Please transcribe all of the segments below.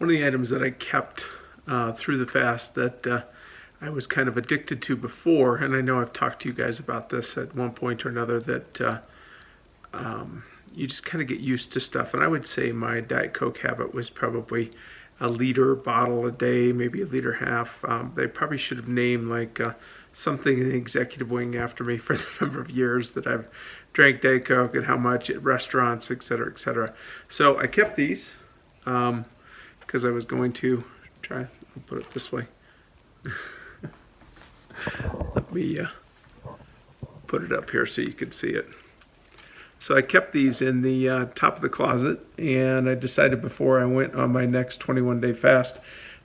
One of the items that I kept through the fast that I was kind of addicted to before, and I know I've talked to you guys about this at one point or another, that you just kind of get used to stuff. And I would say my Diet Coke habit was probably a liter bottle a day, maybe a liter half. They probably should have named like something in the executive wing after me for the number of years that I've drank Diet Coke and how much at restaurants, etc., etc. So I kept these because I was going to try, I'll put it this way. Let me put it up here so you can see it. So I kept these in the top of the closet, and I decided before I went on my next 21-day fast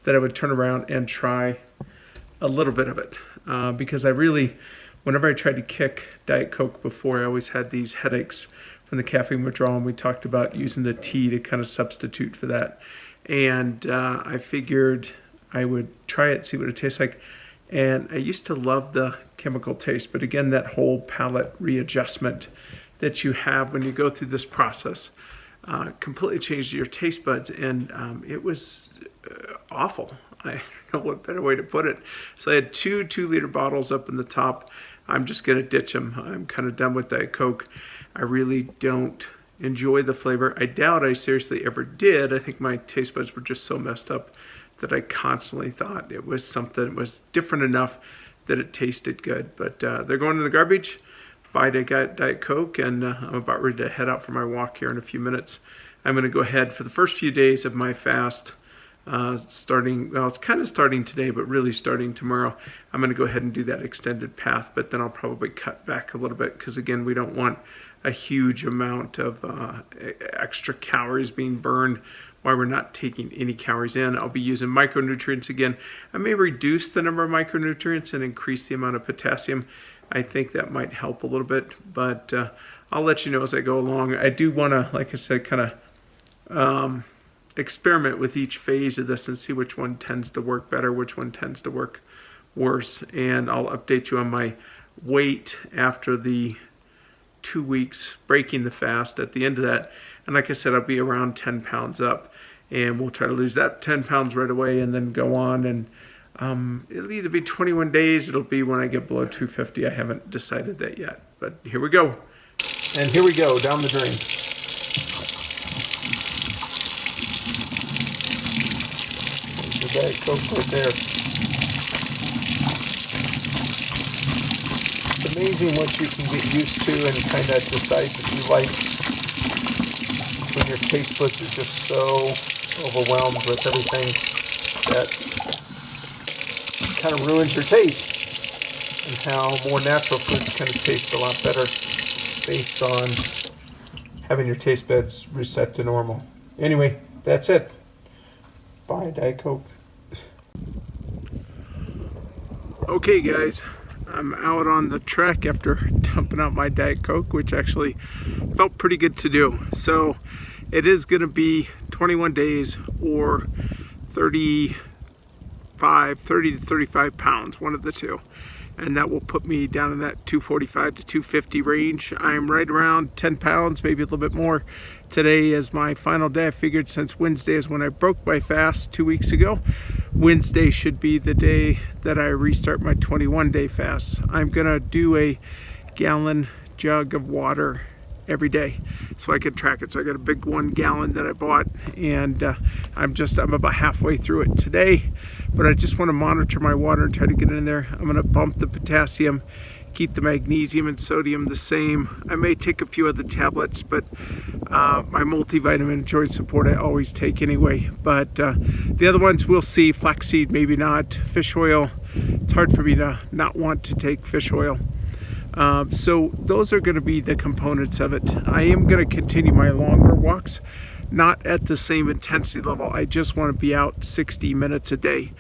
that I would turn around and try a little bit of it. Because I really, whenever I tried to kick Diet Coke before, I always had these headaches from the caffeine withdrawal, and we talked about using the tea to kind of substitute for that. And I figured I would try it, see what it tastes like. And I used to love the chemical taste, but again, that whole palate readjustment that you have when you go through this process completely changed your taste buds, and it was awful. I don't know what better way to put it. So I had two 2-liter bottles up in the top. I'm just going to ditch them. I'm kind of done with Diet Coke. I really don't enjoy the flavor. I doubt I seriously ever did. I think my taste buds were just so messed up that I constantly thought it was something that was different enough that it tasted good. But they're going in the garbage. Bye to Diet Coke, and I'm about ready to head out for my walk here in a few minutes. I'm going to go ahead for the first few days of my fast, starting, well, it's kind of starting today, but really starting tomorrow. I'm going to go ahead and do that extended path, but then I'll probably cut back a little bit because, again, we don't want a huge amount of extra calories being burned while we're not taking any calories in. I'll be using micronutrients again. I may reduce the number of micronutrients and increase the amount of potassium. I think that might help a little bit, but I'll let you know as I go along. I do want to, like I said, kind of experiment with each phase of this and see which one tends to work better, which one tends to work worse, and I'll update you on my weight after the 2 weeks breaking the fast at the end of that. And like I said, I'll be around 10 pounds up, and we'll try to lose that 10 pounds right away and then go on. And it'll either be 21 days, it'll be when I get below 250. I haven't decided that yet, but here we go. And here we go, down the drain. There's the Diet Coke right there. It's amazing what you can get used to and kind of decide that you like when your taste buds are just so overwhelmed with everything that kind of ruins your taste, and how more natural foods kind of taste a lot better based on having your taste buds reset to normal. Anyway, that's it. Bye, Diet Coke. Okay, guys, I'm out on the trek after dumping out my Diet Coke, which actually felt pretty good to do. So it is going to be 21 days or 30 to 35 pounds, one of the two. And that will put me down in that 245 to 250 range. I'm right around 10 pounds, maybe a little bit more. Today is my final day. I figured since Wednesday is when I broke my fast 2 weeks ago, Wednesday should be the day that I restart my 21-day fast. I'm gonna do a gallon jug of water every day so I can track it. So I got a big 1 gallon that I bought, and I'm about halfway through it today, but I just want to monitor my water and try to get it in there. I'm going to bump the potassium, keep the magnesium and sodium the same. I may take a few other tablets, but my multivitamin joint support I always take anyway. But the other ones we'll see. Flaxseed, maybe not. Fish oil, it's hard for me to not want to take fish oil. So those are going to be the components of it. I am going to continue my longer walks, not at the same intensity level. I just want to be out 60 minutes a day.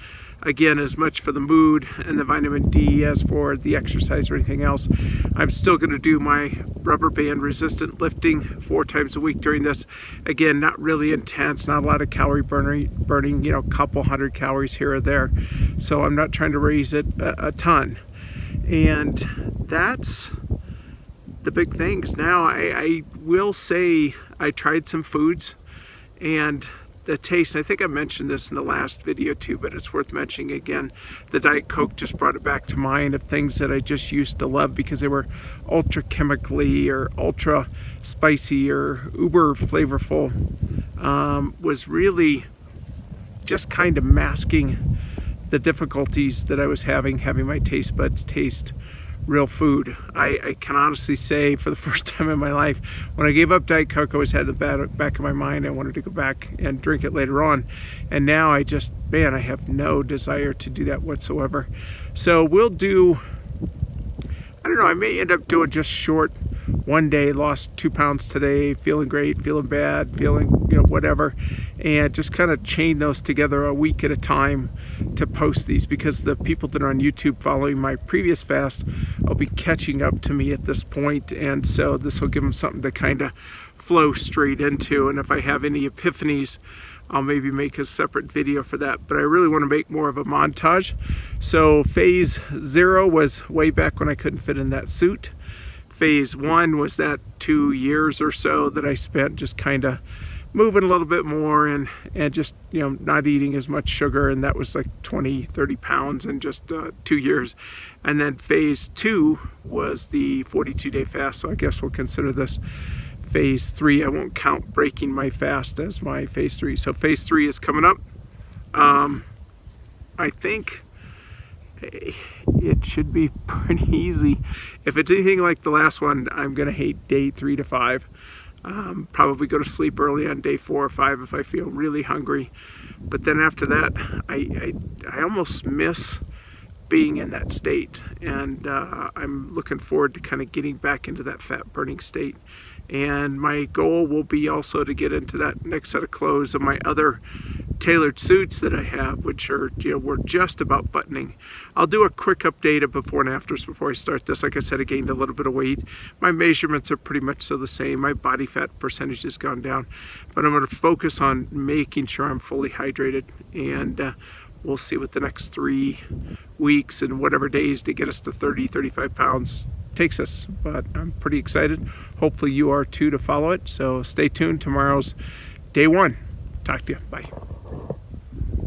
Again, as much for the mood and the vitamin D as for the exercise or anything else. I'm still going to do my rubber band resistant lifting 4 times a week during this. Again, not really intense, not a lot of calorie burning, you know, a couple hundred calories here or there. So I'm not trying to raise it a ton. And that's the big things. Now, I will say I tried some foods, and the taste. I think I mentioned this in the last video too, but it's worth mentioning again. The Diet Coke just brought it back to mind of things that I just used to love because they were ultra chemically or ultra spicy or uber flavorful. Was really just kind of masking the difficulties that I was having my taste buds taste real food. I can honestly say for the first time in my life, when I gave up Diet Coke, I always had in the back of my mind I wanted to go back and drink it later on. And now I just, man, I have no desire to do that whatsoever. So we'll do, I don't know, I may end up doing just short one day, lost 2 pounds today, feeling great, feeling bad, feeling, whatever, and just kind of chain those together a week at a time to post these, because the people that are on YouTube following my previous fast will be catching up to me at this point, and so this will give them something to kind of flow straight into. And if I have any epiphanies, I'll maybe make a separate video for that, but I really want to make more of a montage. So phase 0 was way back when I couldn't fit in that suit. Phase 1 was that 2 years or so that I spent just kind of moving a little bit more and just, not eating as much sugar. And that was like 20-30 pounds in just 2 years. And then phase 2 was the 42-day fast. So I guess we'll consider this phase 3. I won't count breaking my fast as my phase 3. So phase 3 is coming up. I think it should be pretty easy. If it's anything like the last one, I'm gonna hate day 3 to 5. Probably go to sleep early on day 4 or 5 if I feel really hungry. But then after that, I almost miss being in that state, and I'm looking forward to kind of getting back into that fat burning state. And my goal will be also to get into that next set of clothes of my other tailored suits that I have, which are, we're just about buttoning. I'll do a quick update of before and afters before I start this. Like I said, I gained a little bit of weight. My measurements are pretty much still the same. My body fat percentage has gone down, but I'm going to focus on making sure I'm fully hydrated, and we'll see what the next 3 weeks and whatever days to get us to 30-35 pounds takes us. But I'm pretty excited. Hopefully you are too, to follow it. So stay tuned. Tomorrow's day 1. Talk to you. Bye.